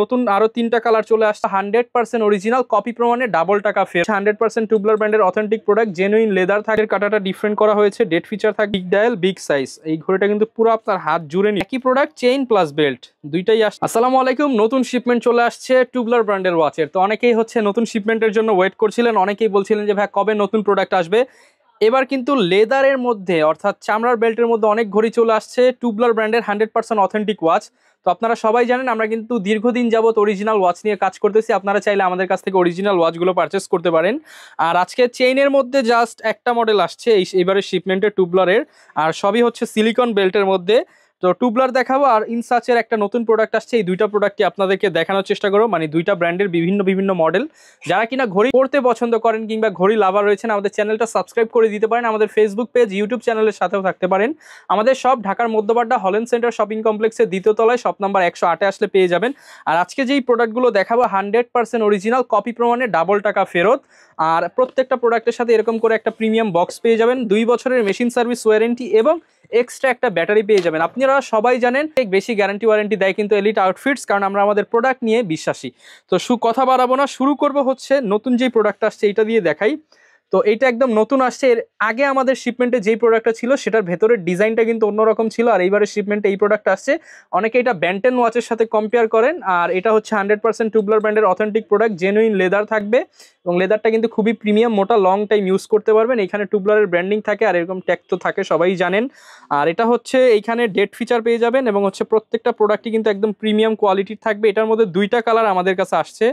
নতুন আরো 3টা কালার চলে আসছে 100% অরিজিনাল কপি প্রমাণে ডাবল টাকা ফের 100% টুবলার ব্র্যান্ডের অথেন্টিক প্রোডাক্ট জেনুইন লেদার থাকে কাটাটা ডিফারেন্ট করা হয়েছে ডেট ফিচার থাকে বিগ ডায়াল বিগ সাইজ এই ঘড়িটা কিন্তু পুরো আপনার হাত জুড়ে একই প্রোডাক্ট চেইন প্লাস বেল্ট দুইটাই আসছে। আসসালামু আলাইকুম, নতুন শিপমেন্ট চলে আসছে টুবলার ব্র্যান্ডের ওয়াচের। তো অনেকেই হচ্ছে নতুন শিপমেন্টের জন্য ওয়েট করছিলেন, অনেকেই বলছিলেন যে ভাই কবে নতুন প্রোডাক্ট আসবে। এবার কিন্তু লেদারের মধ্যে অর্থাৎ চামড়ার বেল্টের মধ্যে অনেক ঘড়ি চলে আসছে টুবলার ব্র্যান্ডের 100% অথেন্টিক ওয়াচ। তো আপনারা সবাই জানেন আমরা কিন্তু দীর্ঘদিন যাবত অরিজিনাল ওয়াচ নিয়ে কাজ করতেছি। আপনারা চাইলে আমাদের কাছ থেকে অরিজিনাল ওয়াচগুলো পারচেস করতে পারেন। আর আজকে চেইনের মধ্যে জাস্ট একটা মডেল আসছে এইবারের শিপমেন্টের টুবলারের, আর সবই হচ্ছে সিলিকন বেল্টের মধ্যে। তো টুবলার দেখাবো আর ইনসাচের একটা নতুন প্রোডাক্ট আসছে, এই দুইটা প্রোডাক্টই আপনাদেরকে দেখানোর চেষ্টা করবো, মানে দুইটা ব্র্যান্ডের বিভিন্ন মডেল। যারা কিনা ঘড়ি পড়তে পছন্দ করেন কিংবা ঘড়ি লাভার রয়েছেন আমাদের চ্যানেলটা সাবস্ক্রাইব করে দিতে পারেন, আমাদের ফেসবুক পেজ ইউটিউব চ্যানেলের সাথেও থাকতে পারেন। আমাদের সব ঢাকার মধ্যবাড্ডা হল্যান্ড সেন্টার শপিং কমপ্লেক্সের দ্বিতীয় তলায় শপ নাম্বার 108 আসলে পেয়ে যাবেন। আর আজকে যেই প্রোডাক্টগুলো দেখাবো 100% অরিজিনাল কপি প্রমাণে ডাবল টাকা ফেরত। আর প্রত্যেকটা প্রোডাক্টের সাথে এরকম করে একটা প্রিমিয়াম বক্স পেয়ে যাবেন, 2 বছরের মেশিন সার্ভিস ওয়ারেন্টি এবং এক্সট্রা একটা ব্যাটারি পেয়ে যাবেন। আপনারা সবাই জানেন বেশি গ্যারান্টি ওয়ারেন্টি দেয় কিন্তু এলিট আউটফিটস, কারণ আমরা আমাদের প্রোডাক্ট নিয়ে বিশ্বাসী। তো কথা বাড়াবো না, শুরু করব হচ্ছে নতুন যেই প্রোডাক্ট আসছে এটা দিয়ে দেখাই। তো এইটা একদম নতুন আসছে, এর আগে আমাদের শিপমেন্টে যেই প্রোডাক্টটা ছিল সেটার ভেতরের ডিজাইনটা কিন্তু অন্যরকম ছিল, আর এইবারের শিপমেন্টে এই প্রোডাক্ট আসছে। অনেকে এটা ব্যান্টেন ওয়াচের সাথে কম্পেয়ার করেন, আর এটা হচ্ছে 100% টুবলার ব্র্যান্ডের অথেন্টিক প্রোডাক্ট, জেনুইন লেদার থাকবে এবং লেদারটা কিন্তু খুবই প্রিমিয়াম, মোটা, লং টাইম ইউজ করতে পারবেন। এখানে টুবলারের ব্র্যান্ডিং থাকে আর এরকম ট্যাগ তো থাকে, সবাই জানেন। আর এটা হচ্ছে এইখানে ডেট ফিচার পেয়ে যাবেন এবং হচ্ছে প্রত্যেকটা প্রোডাক্টই কিন্তু একদম প্রিমিয়াম কোয়ালিটির থাকবে। এটার মধ্যে 2টা কালার আমাদের কাছে আসছে।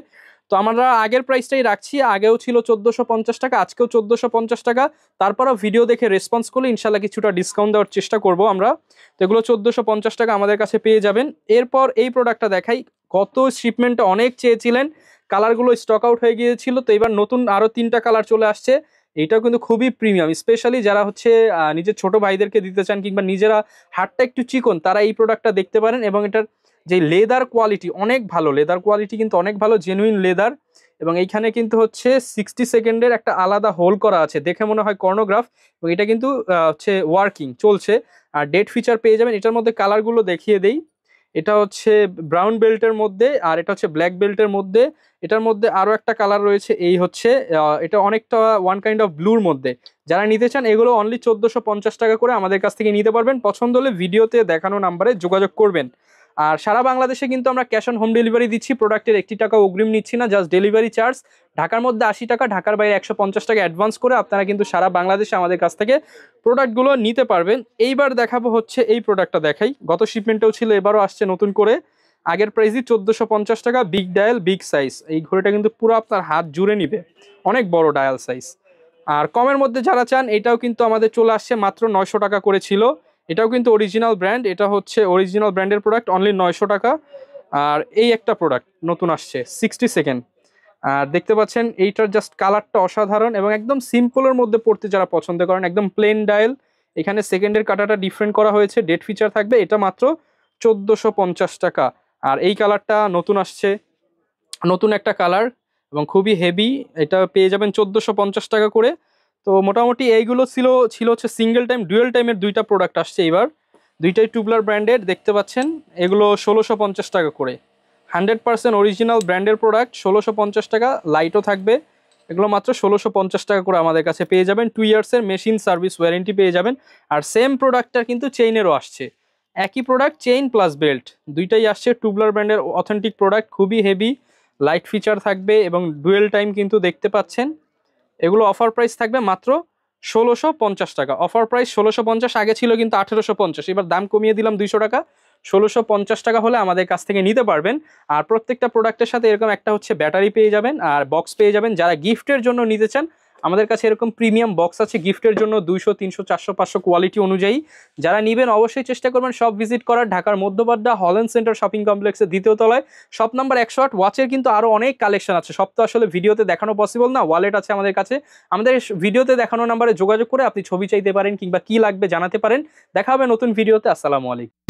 তো আমরা আগের প্রাইসটাই রাখছি, আগেও ছিল 1450 টাকা, আজকেও 1450 টাকা। তারপরও ভিডিও দেখে রেসপন্স করলে ইনশাল্লাহ কিছুটা ডিসকাউন্ট দেওয়ার চেষ্টা করব আমরা। তো এগুলো 1450 টাকা আমাদের কাছে পেয়ে যাবেন। এরপর এই প্রোডাক্টটা দেখাই, গত শিপমেন্টে অনেক চেয়েছিলেন, কালারগুলো স্টক আউট হয়ে গিয়েছিল। তো এবার নতুন আরও 3টা কালার চলে আসছে। এটাও কিন্তু খুবই প্রিমিয়াম, স্পেশালি যারা হচ্ছে নিজের ছোট ভাইদেরকে দিতে চান কিংবা নিজেরা হাতটা একটু চিকন, তারা এই প্রোডাক্টটা দেখতে পারেন। এবং এটার যে লেদার কোয়ালিটি অনেক ভালো, লেদার কোয়ালিটি কিন্তু অনেক ভালো, জেনুইন লেদার। এবং এইখানে কিন্তু হচ্ছে 60 সেকেন্ডের একটা আলাদা হোল করা আছে, দেখে মনে হয় কর্নোগ্রাফ, এবং এটা কিন্তু হচ্ছে ওয়ার্কিং চলছে। আর ডেট ফিচার পেয়ে যাবেন। এটার মধ্যে কালারগুলো দেখিয়ে দেই, এটা হচ্ছে ব্রাউন বেল্টের মধ্যে আর এটা হচ্ছে ব্ল্যাক বেল্টের মধ্যে। এটার মধ্যে আরও একটা কালার রয়েছে, এই হচ্ছে এটা অনেকটা ওয়ান কাইন্ড অফ ব্লুর মধ্যে। যারা নিতে চান এগুলো অনলি 1450 টাকা করে আমাদের কাছ থেকে নিতে পারবেন। পছন্দ হলে ভিডিওতে দেখানো নাম্বারে যোগাযোগ করবেন। আর সারা বাংলাদেশে কিন্তু আমরা ক্যাশ অন হোম ডেলিভারি দিচ্ছি, প্রোডাক্টের 1 টাকা অগ্রিম নিচ্ছি না, জাস্ট ডেলিভারি চার্জ। ঢাকার মধ্যে 80 টাকা, ঢাকার বাইরে 150 টাকা অ্যাডভান্স করে আপনারা কিন্তু সারা বাংলাদেশে আমাদের কাছ থেকে প্রোডাক্টগুলো নিতে পারবেন। এইবার দেখাবো হচ্ছে এই প্রোডাক্টটা দেখাই, গত শিপমেন্টেও ছিল, এবারও আসছে নতুন করে। আগের প্রাইসই 1450 টাকা, বিগ ডায়াল বিগ সাইজ। এই ঘড়িটা কিন্তু পুরো আপনার হাত জুড়ে নিবে, অনেক বড় ডায়াল সাইজ। আর কমের মধ্যে যারা চান এটাও কিন্তু আমাদের চলে আসছে, মাত্র 900 টাকা করে ছিল। এটাও কিন্তু অরিজিনাল ব্র্যান্ড, এটা হচ্ছে অরিজিনাল ব্র্যান্ডের প্রোডাক্ট, অনলি 900 টাকা। আর এই একটা প্রোডাক্ট নতুন আসছে 60 সেকেন্ড, আর দেখতে পাচ্ছেন এইটার জাস্ট কালারটা অসাধারণ এবং একদম সিম্পলের মধ্যে পড়তে যারা পছন্দ করেন, একদম প্লেন ডায়াল। এখানে সেকেন্ডের কাটাটা ডিফারেন্ট করা হয়েছে, ডেট ফিচার থাকবে। এটা মাত্র 1450 টাকা। আর এই কালারটা নতুন আসছে, নতুন একটা কালার এবং খুবই হেভি, এটা পেয়ে যাবেন 1450 টাকা করে। তো মোটামুটি এইগুলো ছিল হচ্ছে সিঙ্গেল টাইম, ডুয়েল টাইমের 2টা প্রোডাক্ট আসছে এবার, দুইটাই টুবলার ব্র্যান্ডের, দেখতে পাচ্ছেন। এগুলো 1650 টাকা করে, 100% অরিজিনাল ব্র্যান্ডের প্রোডাক্ট, 1650 টাকা। লাইটও থাকবে, এগুলো মাত্র 1650 টাকা করে আমাদের কাছে পেয়ে যাবেন। 2 ইয়ার্সের মেশিন সার্ভিস ওয়ারেন্টি পেয়ে যাবেন। আর সেম প্রোডাক্টটা কিন্তু চেইনেরও আসছে, একই প্রোডাক্ট, চেইন প্লাস বেল্ট দুইটাই আসছে। টুবলার ব্র্যান্ডের অথেন্টিক প্রোডাক্ট, খুবই হেভি, লাইট ফিচার থাকবে এবং ডুয়েল টাইম কিন্তু দেখতে পাচ্ছেন। এগুলো অফার প্রাইস থাকবে মাত্র 1650 টাকা। অফার প্রাইস 1650, আগে ছিল কিন্তু 1850, এবার দাম কমিয়ে দিলাম 200 টাকা। 1650 টাকা হলে আমাদের কাছ থেকে নিতে পারবেন। আর প্রত্যেকটা প্রোডাক্টের সাথে এরকম একটা হচ্ছে ব্যাটারি পেয়ে যাবেন আর বক্স পেয়ে যাবেন। যারা গিফটের জন্য নিতে চান আমাদের কাছে এরকম প্রিমিয়াম বক্স আছে গিফটের জন্য, 200, 300, 400, 500 কোয়ালিটি অনুযায়ী। যারা নেবেন অবশ্যই চেষ্টা করবেন সব ভিজিট করার, ঢাকার মধ্যবাড্ডা হল্যান্ড সেন্টার শপিং কমপ্লেক্সের দ্বিতীয় তলায় শপ নাম্বার 108। ওয়াচের কিন্তু আরও অনেক কালেকশন আছে, সব তো আসলে ভিডিওতে দেখানো পসিবল না। ওয়ালেট আছে আমাদের কাছে, আমাদের ভিডিওতে দেখানো নাম্বারে যোগাযোগ করে আপনি ছবি চাইতে পারেন কিংবা কি লাগবে জানাতে পারেন। দেখা হবে নতুন ভিডিওতে। আসসালামু আলাইকুম।